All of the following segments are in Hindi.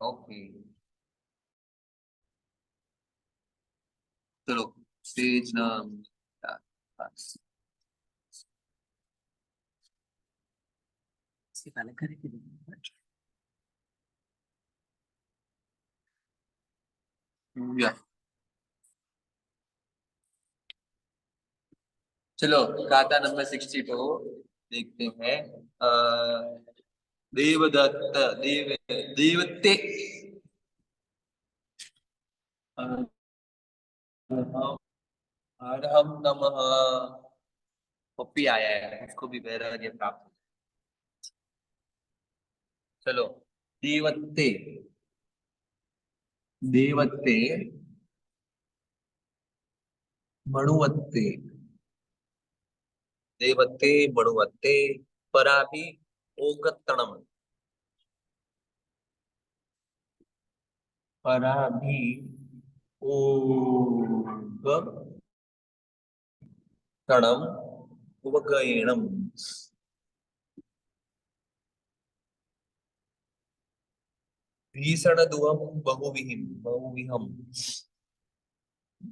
ओके, चलो पेज नंबर 5। इसके पहले करेंगे। या चलो गाथा नंबर 62 देखते हैं। देवदत्त देवते अर्हम नमः। पप्पी आया है, उसको भी वैराग्य प्राप्त। चलो देवते देवते मणुवत्ते देवते मणुवत्ते पराभि ओगत्तणम पराभि ओगत्तणम उपगयणम भीषण दुहम बहुविहम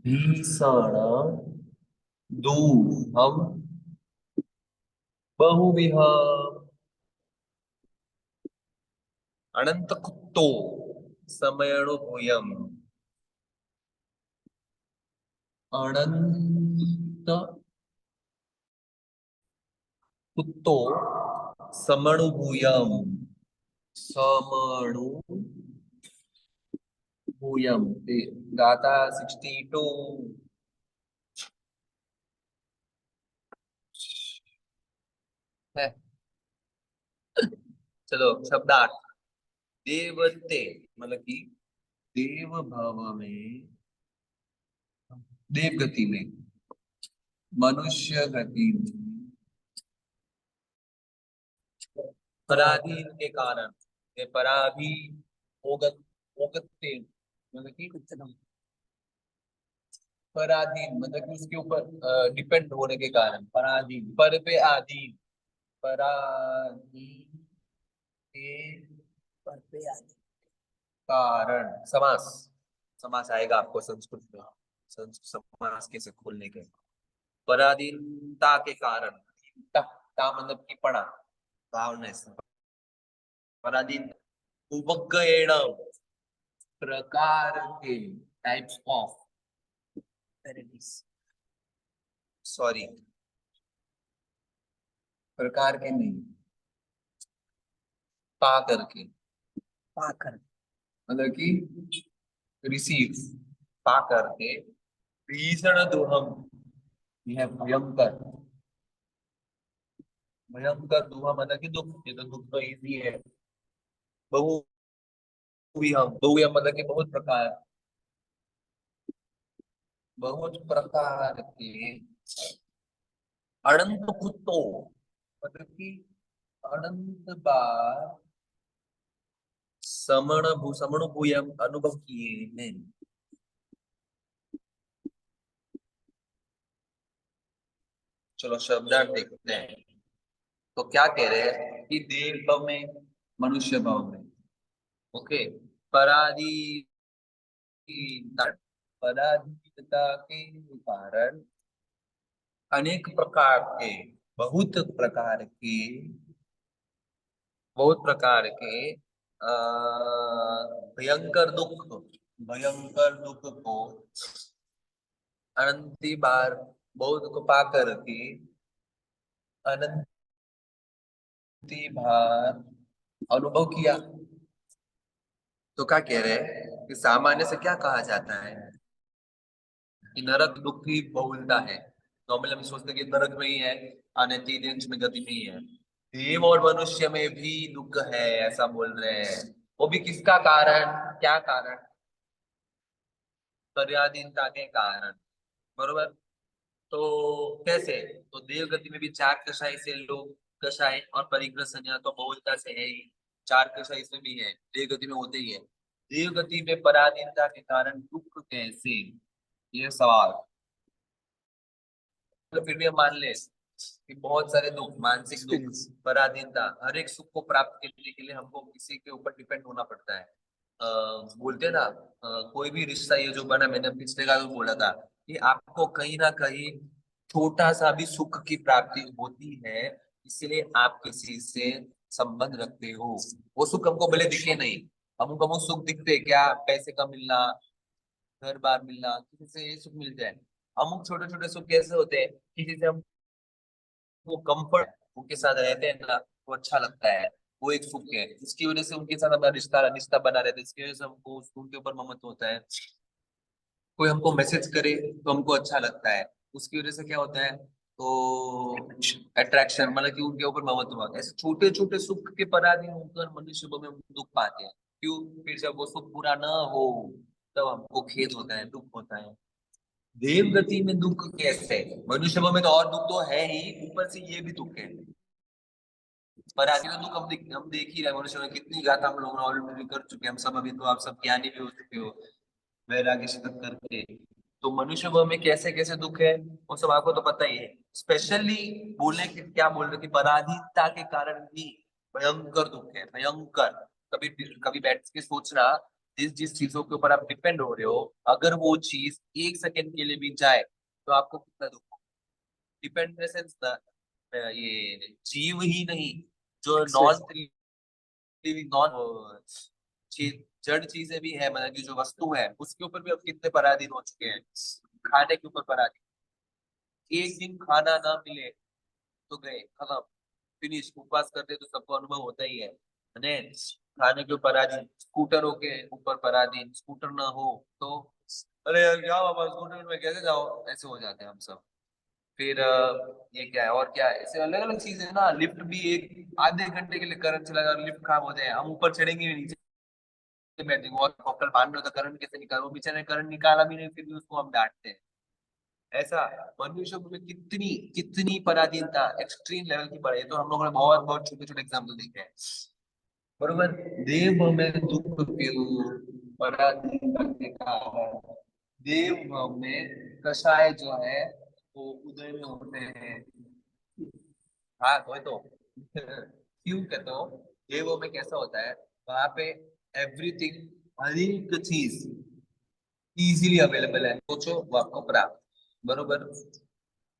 भीषण दुहम बहुविहम अनंत कुत्तो समयणुभूयम अनंत कुत्तो समणुभूयम समणुभूयम गाथा 62 है। चलो शब्दार्थ देवते मतलब कि देव भाव में, देव गति में, मनुष्य गति में, पराधीन के कारण, ये पराभी ओगत ओगत्ते मतलब कि पराधीन मतलब कि उसके ऊपर डिपेंड होने के कारण, पराधीन पर पे आधीन, पराधीन के पर पे आदि कारण। समास समास आएगा आपको संस्कृत में, समास कैसे खोलने के। पराधीनता के कारण, ता, ता मतलब कि पड़ा, भावनेस, पराधीन उपगयण प्रकार के, टाइप्स ऑफ, सॉरी प्रकार के नहीं, पा करके, पाकर मतलब कि रिसीव, पा करके, भीषण दुहम यह भयंकर, भयंकर दुहा मतलब कि दुख, ये तो दुख तो इजी है। बहु विहम, बहुविहम मतलब कि बहुत प्रकार के अनंत कुत्तों मतलब कि अनंत बार समण भूयम अनुभव किए हैं। चलो शब्दार्थ देखते हैं। तो क्या कह रहे हैं कि देव भाव में, मनुष्य भाव में, ओके, पराधीनता, पराधीनता के कारण अनेक प्रकार के, बहुत प्रकार के, बहुत प्रकार के भयंकर दुख, भयंकर दुख को अनंती बार, बहुत को पाकर के अनंती बार अनुभव किया। तो क्या कह रहे हैं कि सामान्य से क्या कहा जाता है कि नरक दुख की बहुलता है। नॉर्मल हम सोचते हैं कि नरक में ही है, अनंती रेंज में गति नहीं है। देव और मनुष्य में भी दुख है ऐसा बोल रहे हैं। वो भी किसका कारण, क्या कारण, पराधीनता के कारण, बरोबर। तो कैसे, तो देव गति में भी चार कषाय से लोग, कषाय और परिग्रह संज्ञा तो बहुलता से है ही, चार कषाय इसमें भी है, देव गति में होते ही है। देव गति में पराधीनता के कारण दुख कैसे, ये सवाल। तो फिर भी हम मान ले कि बहुत सारे दुख, मानसिक दुख, पराधीनता, हर एक सुख को प्राप्त करने के लिए हमको किसी के ऊपर डिपेंड होना पड़ता है। बोलते हैं ना, कोई भी रिश्ता ये जो बना, मैंने पिछले का भी बोला था कि आपको कहीं ना कहीं छोटा सा भी सुख की प्राप्ति होती है, इसलिए आप किसी से संबंध रखते हो। वो सुख हमको भले दिखे नहीं, हमको वो सुख दिखते हैं, क्या पैसे का मिलना, घर बार मिलना, किसी से ये सुख मिल जाए। अमुक छोटे छोटे सुख कैसे होते हैं, किसी से हम वो कंफर्ट, उनके साथ रहते हैं ना, वो अच्छा लगता है, वो एक सुख है। इसकी वजह से उनके साथ हमारा रिश्ता रिश्ता बना रहता है, इसकी वजह से हमको उनके ऊपर ममत्व होता है। कोई हमको मैसेज करे तो हमको अच्छा लगता है, उसकी वजह से क्या होता है, तो अट्रैक्शन, मतलब कि उनके ऊपर ममत्व होता है। ऐसे छोटे छोटे सुख के पराधीन होकर मनुष्य में हम दुख पाते हैं। क्यों? फिर जब वो सुख पूरा ना हो तब हमको खेद होता है, दुख होता है। देव गति में दुख कैसे? मनुष्य में तो और दुख तो है ही, ऊपर से ये भी दुख है। पर आगे का दुख हम देख ही रहे हैं, मनुष्य में कितनी गाथा हम लोग ऑलरेडी कर चुके हैं, हम सब अभी तो आप सब ज्ञानी भी हो चुके हो वैराग्य से तक करके। तो मनुष्य में कैसे कैसे दुख है वो सब आपको तो पता ही है। स्पेशली बोलने के क्या बोल रहे कि पराधीनता के कारण भी भयंकर दुख है, भयंकर। कभी कभी बैठ के सोचना, जिस जिस चीजों के ऊपर आप डिपेंड हो रहे हो, अगर वो चीज एक सेकंड के लिए भी जाए तो आपको कितना दुख हो। डिपेंड इन सेंस, ये जीव ही नहीं, जो नॉन लिविंग नॉन जड़ चीजें भी है, मतलब की जो वस्तु है उसके ऊपर भी अब कितने पराधीन हो चुके हैं। खाने के ऊपर पराधीन, एक दिन खाना ना मिले तो गए, खत्म, फिनिश। उपवास करते तो सबको अनुभव होता ही है। खाने के ऊपर पराधीन, स्कूटरों के ऊपर पराधीन, स्कूटर ना हो तो अरे यार क्या बाबा, स्कूटर में कैसे जाओ, ऐसे हो जाते हैं हम सब। फिर ये क्या है और क्या है, ऐसे अलग अलग चीजें ना। लिफ्ट भी एक आधे घंटे के लिए करंट चला जाए, लिफ्ट खराब हो जाए, हम ऊपर चढ़ेंगे भी नीचे बैठ जाएंगे, और डॉक्टर बांध में होता करंट कैसे निकाल, वो बेचारे करंट निकाला भी नहीं, फिर भी उसको हम डांटते हैं। ऐसा मनुष्य में कितनी कितनी पराधीनता, एक्सट्रीम लेवल की पढ़ाई, तो हम लोगों ने बहुत बहुत छोटे छोटे एग्जाम्पल देखे हैं। बरोबर। देव में दुख क्यों? पराधीनता के कारण। देव में कषाय जो है वो उदय में होते हैं। हाँ वही तो क्यों कहते हो? देवों में कैसा होता है, वहां पे एवरीथिंग, हर एक चीज इजीली अवेलेबल है, सोचो वो आपको प्राप्त। बरोबर।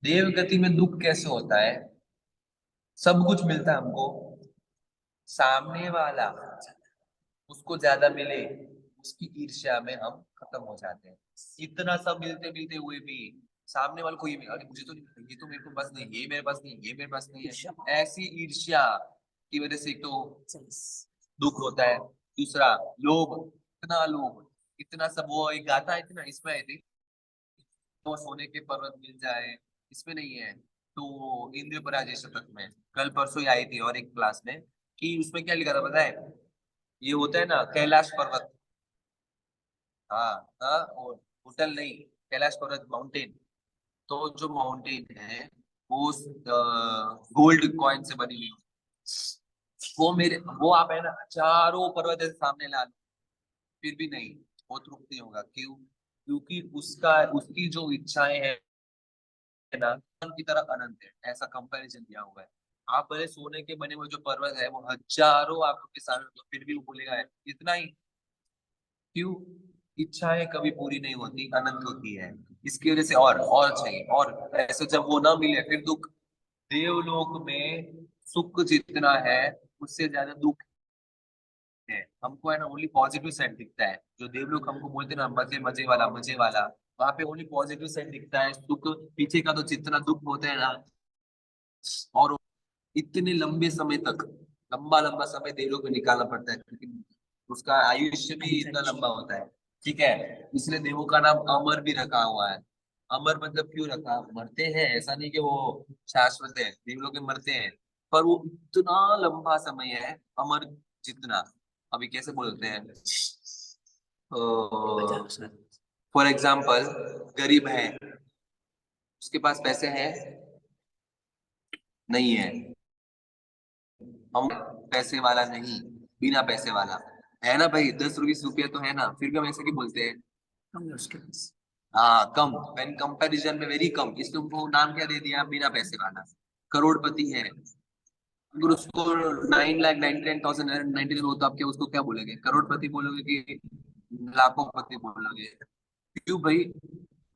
देव गति में दुख कैसे होता है? सब कुछ मिलता है हमको, सामने वाला उसको ज्यादा मिले, उसकी ईर्ष्या में हम खत्म हो जाते हैं। इतना सब मिलते मिलते हुए भी सामने वाले को ये अरे मुझे तो नहीं मिला, ये तो मेरे को बस नहीं, ये मेरे पास नहीं, ये मेरे पास नहीं है, ऐसी ईर्ष्या की वजह से एक तो दुख होता है। दूसरा, लोभ, इतना लोभ, इतना सब। वो एक गाथा है ना, इसमें आई थी, वो सोने के पर्वत मिल जाए, इसमें नहीं है। तो इंद्र पराजय शतक में कल परसों ही आई थी और एक क्लास में, कि उसमें क्या लिखा था पता है? ये होता है ना कैलाश पर्वत। हाँ हाँ, और होटल नहीं, कैलाश पर्वत माउंटेन। तो जो माउंटेन है वो गोल्ड कॉइन से बनी हुई है। वो आप है ना चारों पर्वत ऐसे सामने ला लो, फिर भी नहीं, वो तृप्त नहीं होगा। क्यों? क्योंकि उसका उसकी जो इच्छाएं हैं ना, की तरह अनंत है, ऐसा कंपैरिजन दिया हुआ है। आप भले सोने के बने हुए जो पर्वत है वो हजारों आपके सामने, तो फिर भी वो बोलेगा है इतना ही। क्यों? इच्छाएं कभी पूरी नहीं होती, अनंत होती है। इसकी वजह से और चाहिए, और ऐसे जब वो ना मिले फिर दुख। देवलोक में सुख जितना है उससे ज्यादा दुख है। हमको है ना ओनली पॉजिटिव साइड दिखता है, जो देवलोक हमको बोलते हैं ना मजे मजे वाला, मजे वाला, वहां पे ओनली पॉजिटिव साइड दिखता है। सुख पीछे का तो जितना दुख होता है ना, और इतने लंबे समय तक, लंबा लंबा समय देवलोक में निकालना पड़ता है, क्योंकि उसका आयुष्य भी इतना लंबा होता है। ठीक है, इसलिए देवों का नाम अमर भी रखा हुआ है। अमर मतलब क्यों रखा? मरते हैं ऐसा नहीं कि वो शाश्वत है, देवलोक में मरते हैं, पर वो इतना लंबा समय है, अमर जितना। अभी कैसे बोलते हैं, फॉर एग्जाम्पल, गरीब है, उसके पास पैसे हैं, नहीं है, हम पैसे वाला नहीं, बिना पैसे वाला है ना भाई, 10 20 रुपया तो है ना, फिर भी हम ऐसे क्यों बोलते हैं? कम है उसके पास। हाँ कम, व्हेन कंपैरिजन में वेरी कम, इसलिए उनको नाम क्या दे दिया, बिना पैसे वाला। करोड़पति है, अगर उसको 9,99,099 हो तो आप क्या उसको क्या बोलेंगे, करोड़पति बोलोगे कि लाखों पति बोलोगे? क्यों भाई,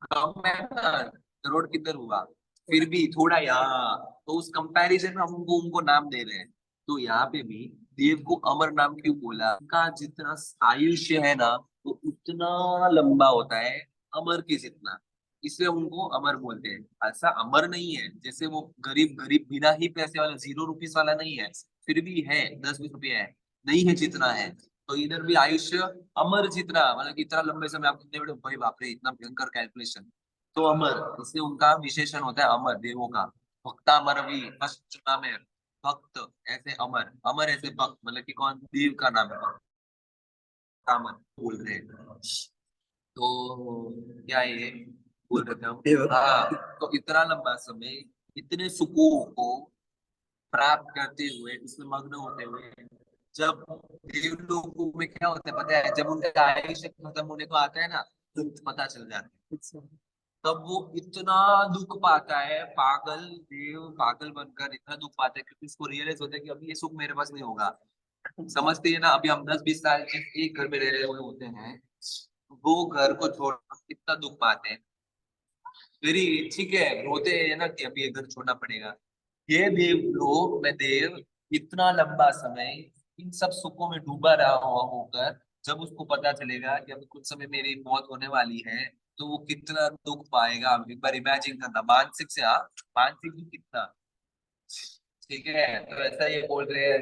कम है ना, करोड़ किधर हुआ? फिर भी थोड़ा यहाँ, तो उस कंपैरिजन में हम उनको उनको नाम दे रहे हैं। तो यहाँ पे भी देव को अमर नाम क्यों बोला? का जितना आयुष्य है ना, वो उतना लंबा होता है अमर के जितना, इसलिए उनको अमर बोलते हैं। ऐसा अमर नहीं है जैसे वो गरीब गरीब बिना ही पैसे वाला, 0 रुपीस वाला नहीं है, फिर भी है, 10-20 रुपया है, नहीं है जितना है। तो इधर भी आयुष्य अमर जितना, मतलब कि इतना लंबे समय आप कितने बड़े भाई, बाप रे इतना भयंकर कैलकुलेशन। तो अमर, इससे उनका विशेषण होता है अमर, देवों का। भक्तामर भी फर्स्ट नाम है, भक्त ऐसे अमर, अमर ऐसे भक्त, मतलब कि कौन, देव का नाम है भक्तामर बोल रहे हैं। तो क्या ये बोल रहे थे हम? देव हाँ, तो इतना लंबा समय इतने सुखों को प्राप्त करते हुए, इसमें मग्न होते हुए, जब देवलोकों में क्या होता है पता है, जब उनका आयुष्य खत्म होने को आता है ना, तो पता चल जाता है। अच्छा। तब वो इतना दुख पाता है, पागल देव पागल बनकर इतना दुख पाता है, क्योंकि उसको रियलाइज होता है कि अभी ये सुख मेरे पास नहीं होगा। समझते हैं ना, अभी हम 10-20 साल से एक घर में रह रहे हुए होते हैं, वो घर को छोड़ कितना दुख पाते हैं। मेरी ठीक है, रोते हैं ना कि अभी ये घर छोड़ना पड़ेगा। ये देव लोग में देव इतना लंबा समय इन सब सुखों में डूबा रहा हुआ होकर, जब उसको पता चलेगा कि अभी कुछ समय मेरी मौत होने वाली है, तो वो कितना दुख पाएगा। अब एक बार इमेजिन करना, मानसिक से, हाँ, मानसिक भी कितना। ठीक है, तो ऐसा ये बोल रहे हैं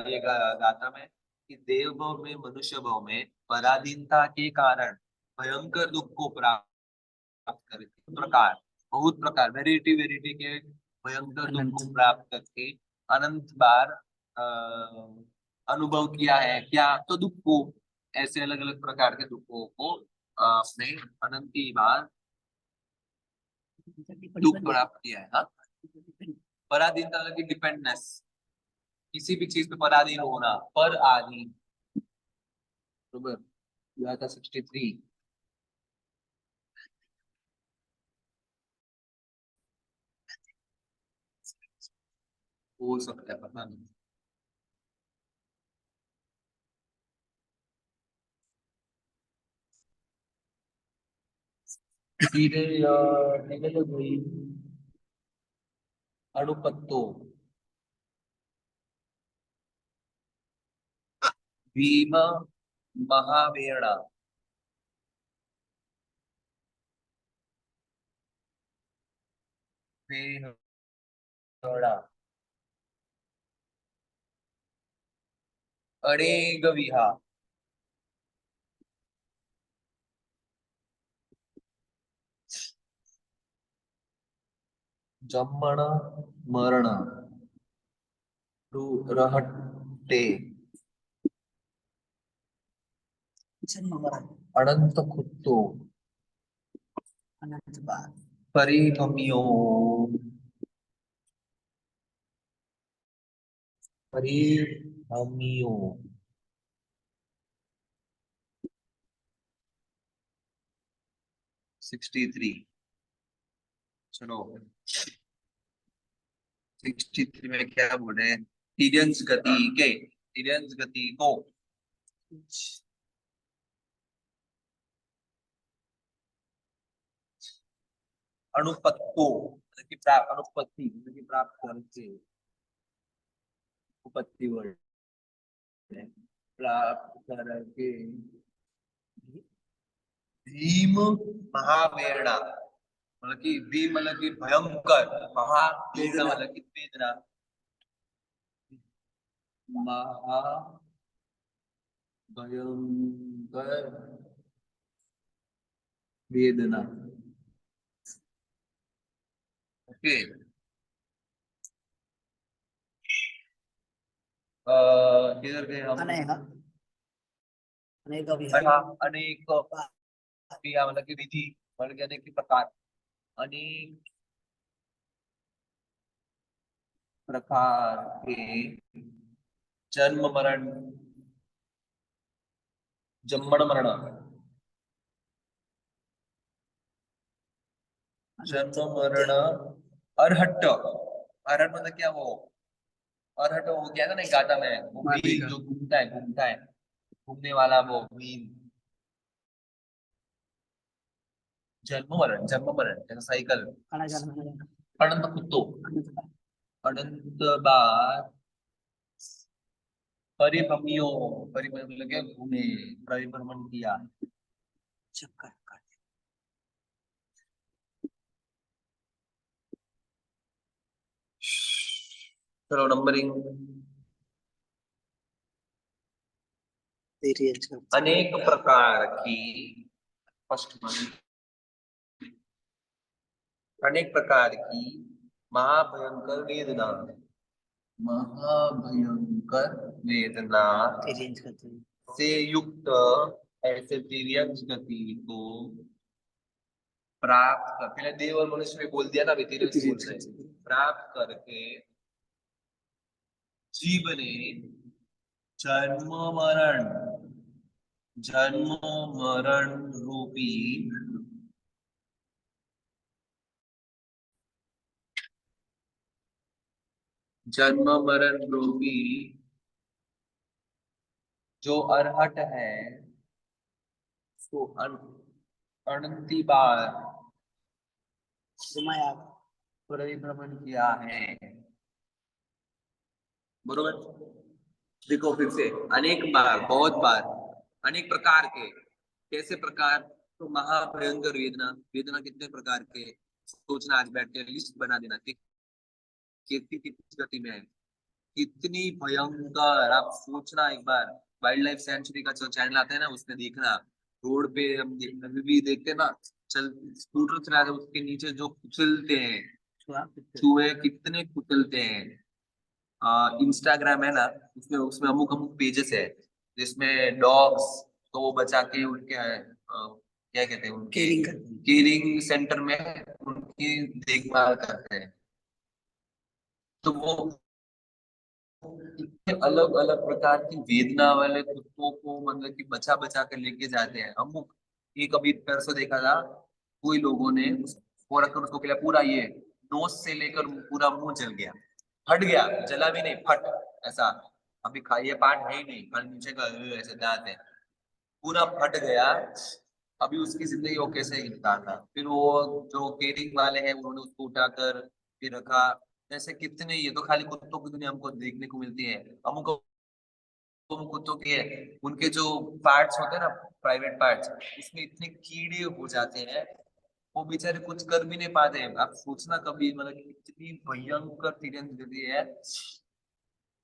ये गाथा में कि देव भाव में मनुष्य भाव में पराधीनता के कारण भयंकर दुख को प्राप्त करे, प्रकार, बहुत प्रकार, वेराइटी वेराइटी के भयंकर दुख अनंत। को प्राप्त करके अनंत बार अनुभव किया है। क्या? तो दुख को, ऐसे अलग अलग प्रकार के दुखों को आपने अनंत ही बार दुख प्राप्त किया है। हाँ, पराधीनता मतलब कि डिपेंडनेस, किसी भी चीज पे पराधीन होना, पर आधीन। बरोबर, यह था 63। हो सकता है, पता नहीं। सीधे सीधे तो वही अणुपत्तो भीम महावीणा वेणा अनेक विहा जम्मण मरण रहट्टे जन्म मरण अनंत कुत्तो अनंत बार परिभ्रमियो परिभ्रमियो 63। सुनो, 63 में क्या बोल रहे हैं? तिर्यंस गति के, तिर्यंस गति को अणुपत्तो मतलब कि प्राप्त, अनुपत्ति मतलब कि प्राप्त करके, उपत्ति वर्ड है, प्राप्त करके भीम महावेणा, मतलब कि भीम मतलब कि भयंकर, महा वेदना वेदना मतलब कि वेदना, महा भयंकर वेदना। ओके, किधर गए हम? अनेक अनेक विहा हाँ, अनेक क्रिया मतलब कि विधि, मतलब कि अनेक प्रकार, अनेक प्रकार के जन्म मरण, जन्मण मरण, अनंत जन्म मरण, अरहट, अरहट मतलब क्या वो, और हटो वो क्या था ना गाता में, वो व्हील जो घूमता है घूमने वाला वो व्हील। जन्म मरण जैसा साइकिल। आना जाना आना जाना। अनंत कुत्तो, अनंत अनंत बार परिभ्रमियों, परिभ्रमण मतलब क्या, घूमे, परिभ्रमण किया। चक्कर काटे। चलो नंबरिंग। तेरी अच्छा। अनेक प्रकार की, फर्स्ट वन, अनेक प्रकार की महाभयंकर वेदना, महाभयंकर वेदना तेरी करते हैं। से युक्त ऐसे तिर्यक गति को प्राप्त कर, पहले देव और मनुष्य में बोल दिया ना, अभी तिर्यक बोल रहे हैं। प्राप्त करके जीव ने जन्म मरण, जन्म मरण रूपी जन्म मरण रूपी जो अरहट है उसको अनंती बार घुमाया। परिभ्रमण किया है। बरोबर। देखो फिर से, अनेक बार, बहुत बार, अनेक प्रकार के, कैसे प्रकार, तो महाभयंकर वेदना, वेदना कितने प्रकार के, सोचना आज बैठ के लिस्ट बना देना कि कितनी कितनी गति में है, कितनी भयंकर। आप सोचना एक बार, वाइल्ड लाइफ सेंचुरी का जो चैनल आता है ना उसमें देखना, रोड पे हम अभी भी देखते हैं ना, चल स्कूटर चला रहे उसके नीचे जो कुचलते हैं चूहे, कितने कुचलते हैं। इंस्टाग्राम है ना, उसमें उसमें अमुक अमुक पेजेस है जिसमें डॉग्स को वो बचा के उनके क्या कहते हैं, उनके केयरिंग करते हैं। केयरिंग सेंटर में उनकी देखभाल करते हैं। तो वो इतने अलग अलग प्रकार की वेदना वाले कुत्तों को मतलब कि बचा बचा कर लेके जाते हैं अमुक। एक अभी परसों देखा था, कोई लोगों ने उसको रखकर उसको खिलाया, पूरा ये नोज से लेकर पूरा मुंह जल गया, फट गया, जला भी नहीं, फट ऐसा। अभी खाइए पार्ट है ही नहीं, खाली नीचे का ऐसे दांत है, पूरा फट गया। अभी उसकी जिंदगी वो कैसे निकालता, फिर वो जो केयरिंग वाले हैं उन्होंने उसको उठाकर फिर रखा। ऐसे कितने, ये तो खाली कुत्तों की दुनिया हमको देखने को मिलती है। अमुक अमुक कुत्तों के उनके जो पार्ट्स होते हैं ना, प्राइवेट पार्ट्स, उसमें इतने कीड़े हो जाते हैं, वो बेचारे कुछ कर भी नहीं पाते हैं। आप सोचना कभी, मतलब कितनी भयंकर तिरंदगी है,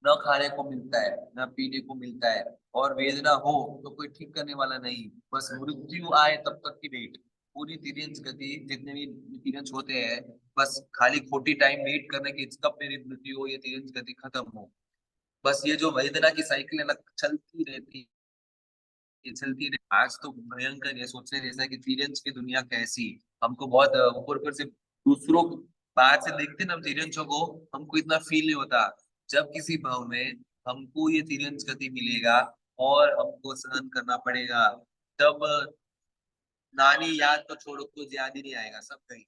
न खाने को मिलता है न पीने को मिलता है, और वेदना हो तो कोई ठीक करने वाला नहीं, बस मृत्यु आए तब तक की वेट। पूरी तिरंज गति, जितने भी तिरंज होते हैं, बस खाली खोटी टाइम वेट करने की, कब मेरी मृत्यु हो, ये तिरंज गति खत्म हो। बस ये जो वेदना की साइकिल है ना, चलती रहती है, चलती रहती है। आज तो भयंकर ये सोचने जैसा कि तिरंज की दुनिया कैसी, हमको बहुत ऊपर ऊपर से दूसरों को बाहर से देखते ना हम तिरंजों को, हमको इतना फील नहीं होता। जब किसी भाव में हमको ये तिरंज गति मिलेगा और हमको सहन करना पड़ेगा, तब नानी याद तो छोड़ो, कुछ याद ही नहीं आएगा, सब गई,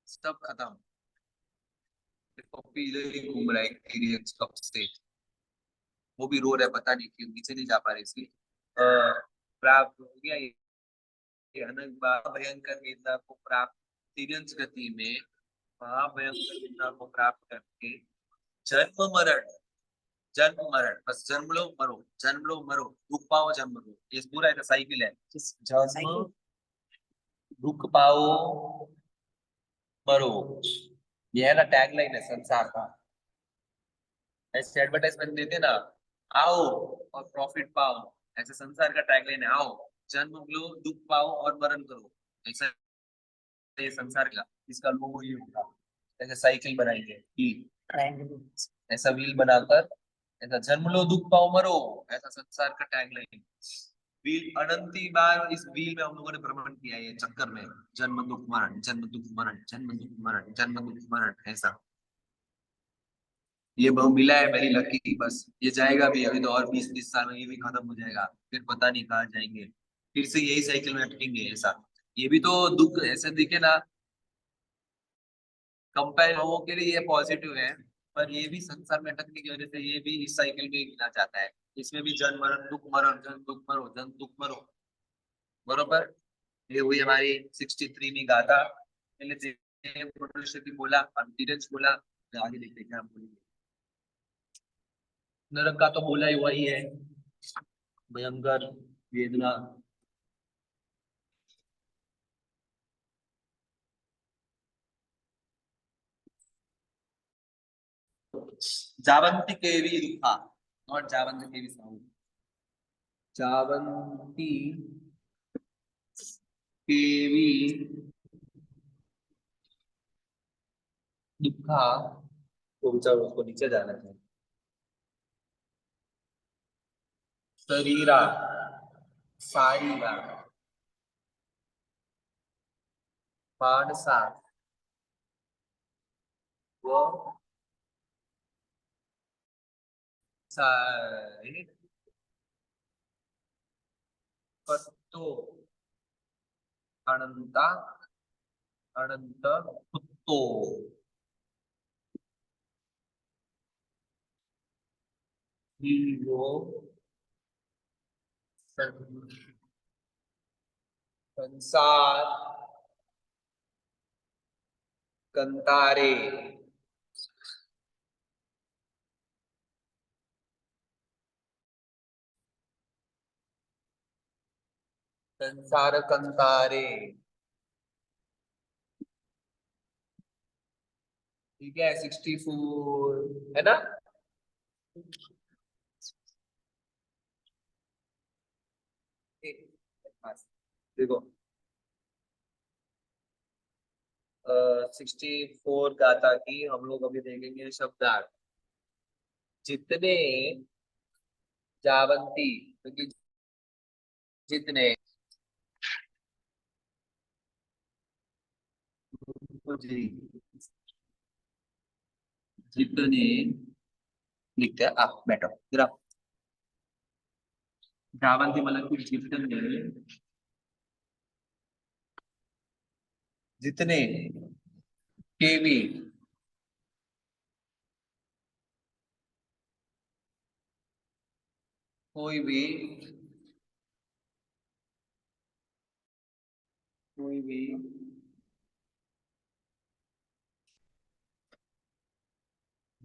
सब खत्म। पप्पी इधर ही घूम रहा है तिरंज कब से, वो भी रो रहा है, पता नहीं क्यों नीचे नहीं जा पा रही इसलिए। प्राप्त हो गया ये अनंत भयंकर वेदना को प्राप्त, तिरंज गति में महाभयंकर वेदना को प्राप्त करके जन्म मरण, जन्म मरण, बस जन्म लो मरो, जन्म लो मरो, दुख पाओ जन्म लो, ये पूरा एक साइकिल है। जन्म, दुख पाओ, मरो, ये है ना टैगलाइन है संसार का। ऐसे एडवर्टाइजमेंट देते ना, आओ और प्रॉफिट पाओ, ऐसे संसार का टैगलाइन है, आओ जन्म लो, दुख पाओ और मरण करो, ऐसा ये संसार का, इसका लोगो ये होगा। ऐसे साइकिल बनाएंगे व्हील, ट्रायंगल। ऐसा व्हील बनाकर, ऐसा जन्म लो दुख पाओ मरो, ऐसा संसार का टैगलाइन। व्हील अनंती बार इस व्हील में हम लोगों ने भ्रमण किया है, ये चक्कर में, जन्म दुख मरण, जन्म दुख मरण, जन्म दुख मरण, जन्म दुख मरण, ऐसा। ये बहु मिला है मेरी लकी, बस ये जाएगा भी, अभी तो और 20-30 साल में ये भी खत्म हो जाएगा, फिर पता नहीं कहाँ जाएंगे, फिर से यही साइकिल में अटकेंगे ऐसा। ये भी तो दुख ऐसे दिखे ना, कंपेयर लोगों के लिए ये पॉजिटिव है, पर ये भी संसार में अटकने की वजह से ये भी इस साइकिल में गिना जाता है। इसमें भी जन्म मरण दुख मरण जन्म दुख मरो जन्म दुख मरो। बरोबर। ये हुई हमारी 63वीं गाथा। पहले मनुष्य की बोला और धीरज बोला। आगे देखते क्या बोलेंगे। नरक का तो बोला ही वही है, भयंकर वेदना। जावंती केवी दुखा और जावंती केवी साउंड। जावंती केवी दुखा। तो विचार उसको नीचे जाना है। शरीरा सारीरा मानसा वो सारी पत्तो अनंता अनंत कुत्तो। वो संसार कंतारे। संसार कंतारे। ठीक है 64 है ना। देखो 64 गाथा की हम लोग अभी देखेंगे शब्दार्थ। जितने जावंती क्योंकि जितने जी जितने लिखते हैं आप बैठो जरा। जावंती मतलब कि जितने जितने के भी कोई भी कोई भी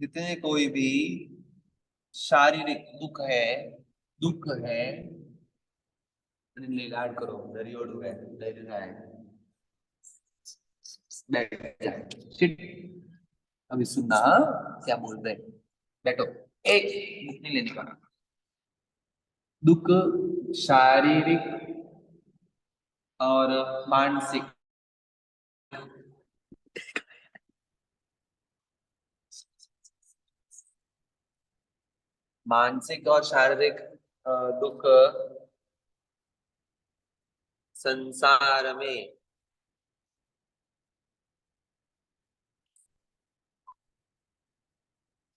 जितने कोई भी शारीरिक दुख है ले करो दरी ओढ़ है दरी है बैठ जाए। Sit। अभी सुनना हाँ? क्या बोल रहे हैं? बैठो। एक बुक नहीं लेने का। दुख शारीरिक और मानसिक। मानसिक और शारीरिक दुख संसार में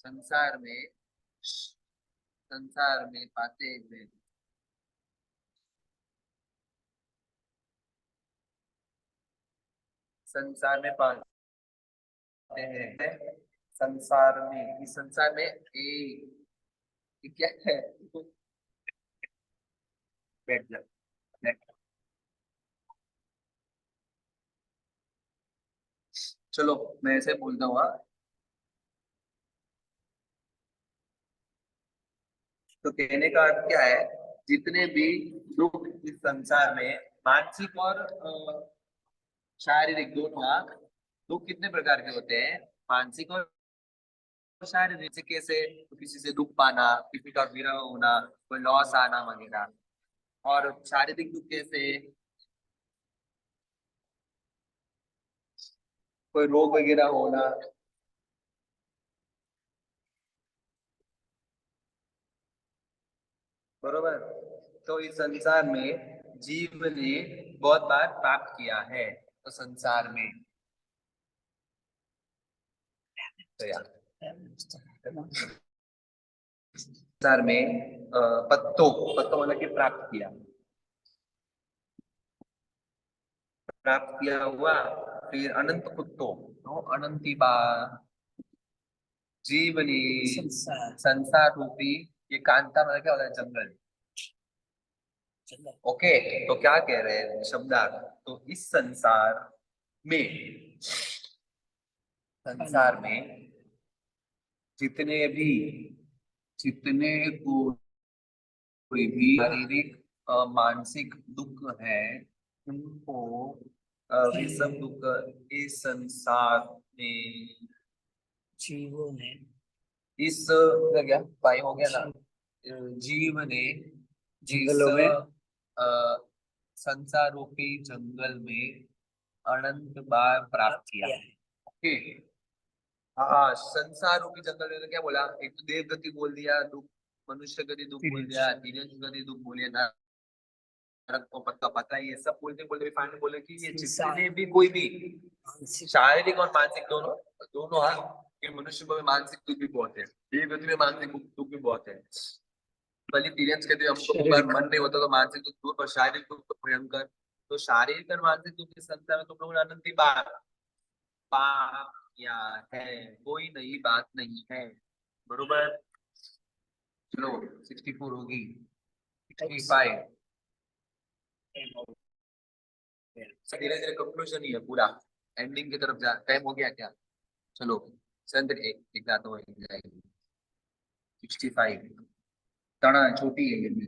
संसार में संसार में पाते हुए संसार में पाते हैं। संसार में इस संसार में ये क्या है। बैठ जाओ बैठ। चलो मैं ऐसे बोलता हूँ हाँ? तो कहने का अर्थ क्या है। जितने भी दुख इस संसार में मानसिक और शारीरिक दोनों दुख कितने प्रकार के होते हैं। मानसिक और शारीरिक से कैसे तो किसी से दुख पाना किसी का विरह होना कोई लॉस आना वगैरह। और शारीरिक दुख कैसे कोई रोग वगैरह होना। बरोबर। तो इस संसार में जीव ने बहुत बार पाप किया है तो संसार में तो यार संसार में पत्तों पत्तों मतलब कि प्राप्त किया हुआ। फिर अनंत कुत्तों तो अनंती बार जीवनी संसार संसार रूपी, ये कांता मतलब क्या होता है, जंगल। जंगल ओके, तो क्या कह रहे हैं शब्दार्थ, तो इस में संसार में जितने भी, जितने कोई भी शारीरिक मानसिक दुख है, उनको वे सब दुख इस संसार में, जीवों ने इस क्या पाई हो गया ना, जीव ने इस जंगलों में संसार रूपी जंगल में अनंत बार प्राप्त किया। किया है। ओके, हाँ, संसार रूपी जंगल में तो क्या बोला, एक तो देव गति बोल दिया दुख, मनुष्य गति दुख बोल तिर्यंश। दिया, तिर्यंश गति दुख बोल दिया, नरक को पता ही है, सब बोलते बोलते फाइनल बोले कि ये संसार जितने भी कोई भी मानसिक शारीरिक और मानसिक दोनों, दोनों हाँ, कि मनुष्य में मानसिक दुख भी बहुत है, देव गति में मानसिक दुख भी बहुत है। भले तिर्यंश कहते हैं हमको एक बार शारीरिक मन नहीं होता तो मानसिक दुख दूर, और शारीरिक दुख तो भयंकर। तो शारीरिक और मानसिक दुख की संख्या में तुम लोगों ने अनंत बार पाप किया है, कोई नई बात नहीं है, बरोबर। चलो 64 होगी, 65, धीरे धीरे कंक्लूजन ही है पूरा, एंडिंग की तरफ जा, टाइम हो गया क्या, चलो चंद्र एक बात हो जाएगी। 65 तणा छोटी है ये भी,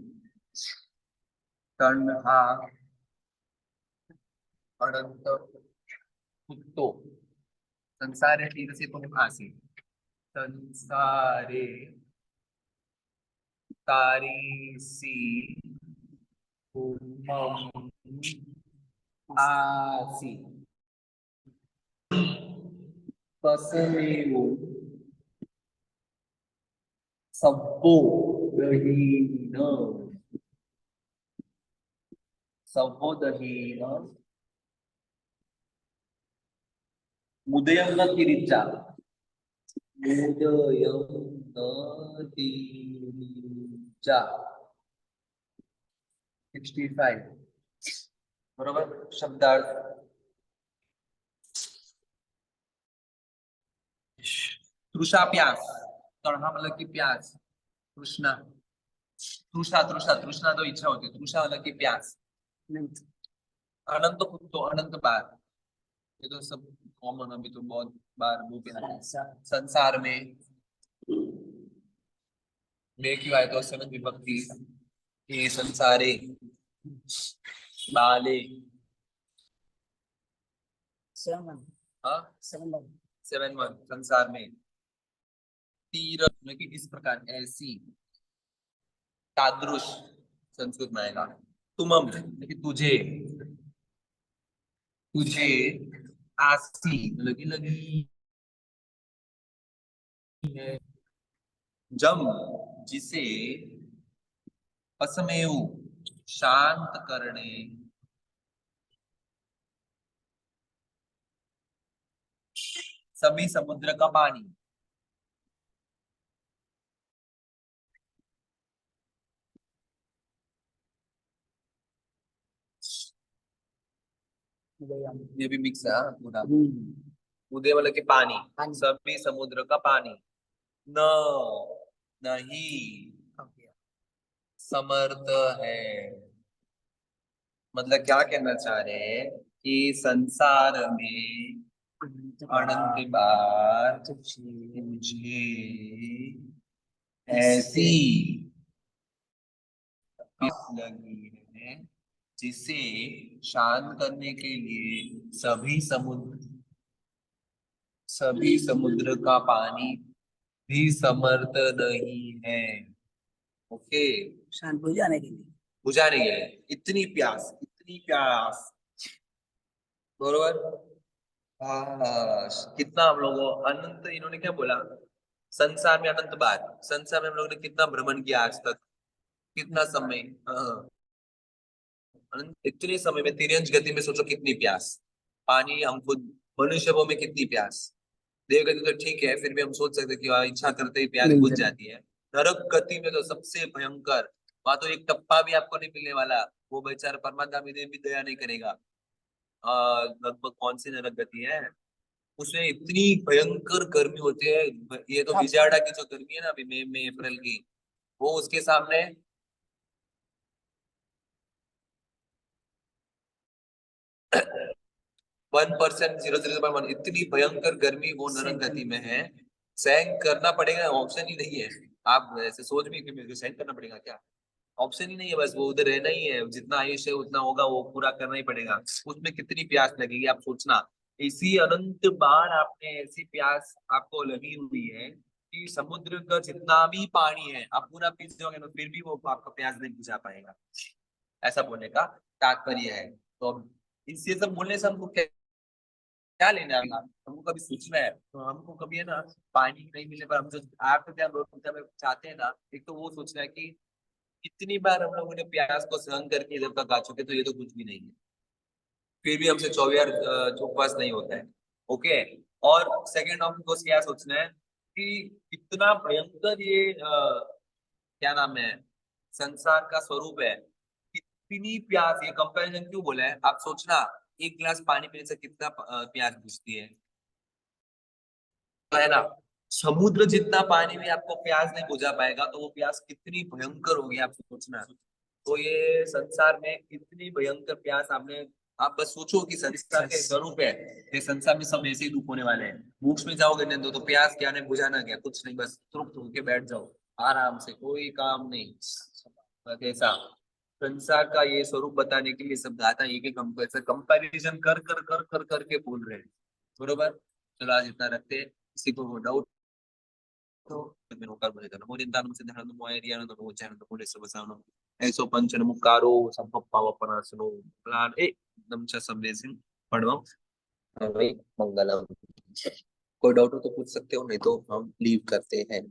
तण हा अनंत कुत्तो संसारे तीरसे तुम आसी, संसारे तारीसी तुम आसी, तस्मेव सब्बो दहीन, सब्बो दहीन मुदयं न किरिचा, मुदयं न किरिचा, 65 बरोबर। शब्दार्थ, तृषा प्यास, तणहा मतलब की प्यास, तृष्णा, तृषा तृषा तृष्णा तो इच्छा होती, तृषा मतलब की प्यास, अनंत अनंत कुत्तो अनंत बार, ये तो सब कॉमन, अभी तो बहुत बार वो भी आता है। संसार संसार में क्यों आए तो सेवन विभक्ति, ये संसारे बाले, समन हाँ समन 7 1 संसार में, तीर मतलब कि इस प्रकार, ऐसी, तादृश संस्कृत में आएगा, तुमम मतलब कि तुझे, तुझे आसी मतलब कि लगी है, जम जिसे, असमेव शांत करने, सभी समुद्र का पानी, उदयम ये भी मिक्स है हाँ, पूरा उदय मतलब कि पानी, सभी समुद्र का पानी, न नहीं समर्थ है, मतलब क्या कहना चाह रहे हैं कि संसार में अनंत बार मुझे ऐसी प्यास लगी है, जिसे शांत करने के लिए सभी समुद्र का पानी भी समर्थ नहीं है। ओके, शांत हो जाने के लिए बुझाने के लिए, इतनी प्यास, बरोबर। हाँ, कितना हम लोगों अनंत, इन्होंने क्या बोला, संसार में अनंत बार, संसार में हम लोगों ने कितना भ्रमण किया आज तक, कितना समय, हाँ, इतने समय में तिर्यंश गति में सोचो कितनी प्यास, पानी हम खुद, मनुष्य को में कितनी प्यास, देव गति तो ठीक है, फिर भी हम सोच सकते कि हाँ, इच्छा करते ही प्यास बुझ जाती है, नरक गति में तो सबसे भयंकर, वहां तो एक टप्पा भी आपको नहीं मिलने वाला, वो बेचारा परमात्मा देव भी दया नहीं करेगा। लगभग कौन सी नरक गति है, उसमें इतनी भयंकर गर्मी होती है। ये तो विजयवाड़ा की जो गर्मी है ना अभी मई में अप्रैल की, वो उसके सामने 1%, 0.1, इतनी भयंकर गर्मी वो नरक गति में है। सहन करना पड़ेगा, ऑप्शन ही नहीं है। आप ऐसे सोच भी कि मेरे को सहन करना पड़ेगा क्या, ऑप्शन ही नहीं है, बस वो उधर रहना ही है। जितना आयुष्य है उतना होगा, वो पूरा करना ही पड़ेगा। उसमें कितनी प्यास लगेगी आप सोचना। इसी अनंत बार आपने ऐसी प्यास आपको लगी हुई है कि समुद्र का जितना भी पानी है आप पूरा पी जाओगे ना, फिर भी वो आपका प्यास नहीं बुझा पाएगा। ऐसा बोलने का तात्पर्य है। तो अब इससे सब बोलने से हमको क्या क्या लेना है, हमको कभी सोचना है तो हमको कभी है ना, पानी नहीं मिलने पर हम जो आग का ध्यान में चाहते हैं ना, एक तो वो सोचना है कि कितनी बार हम लोगों ने प्यास को सहन करके इधर तक आ चुके, तो ये तो कुछ भी नहीं है। फिर भी हमसे 24 उपवास नहीं होता है। ओके। और सेकंड हमको क्या सोचना है कि इतना भयंकर ये क्या नाम है, संसार का स्वरूप है। इतनी प्यास, ये कंपैरिजन क्यों बोला है आप सोचना। एक गिलास पानी पीने से कितना प्यास बुझती है ना। समुद्र जितना पानी भी आपको प्यास नहीं बुझा पाएगा, तो वो प्यास कितनी भयंकर होगी आप सोचना। तो ये संसार में कितनी भयंकर प्यास आपने, आप बस सोचो कि संसार के स्वरूप है। ये संसार में सब ऐसे ही दुख होने वाले हैं। बुक्स में जाओगे नहीं तो प्यास क्या नहीं बुझाना, क्या कुछ नहीं, बस तृप्त होके बैठ जाओ आराम से, कोई काम नहीं। बस ऐसा संसार का ये स्वरूप बताने के लिए सब गाता है, एक कंपैरिजन कर कर कर कर करके बोल रहे हैं। बरोबर। चलो आज इतना रखते हैं। किसी को डाउट तो मेनोकार बोले नमो निंदानम सिद्धानंद नमो आर्यान नमो जैन नमो निसवसानो ऐसो पंचन मुकारो संपप्पावपनासनो प्लान ए नमच संवेसिन पढ़वा भाई मंगलम। कोई डाउट हो तो पूछ सकते हो, नहीं तो हम लीव करते हैं।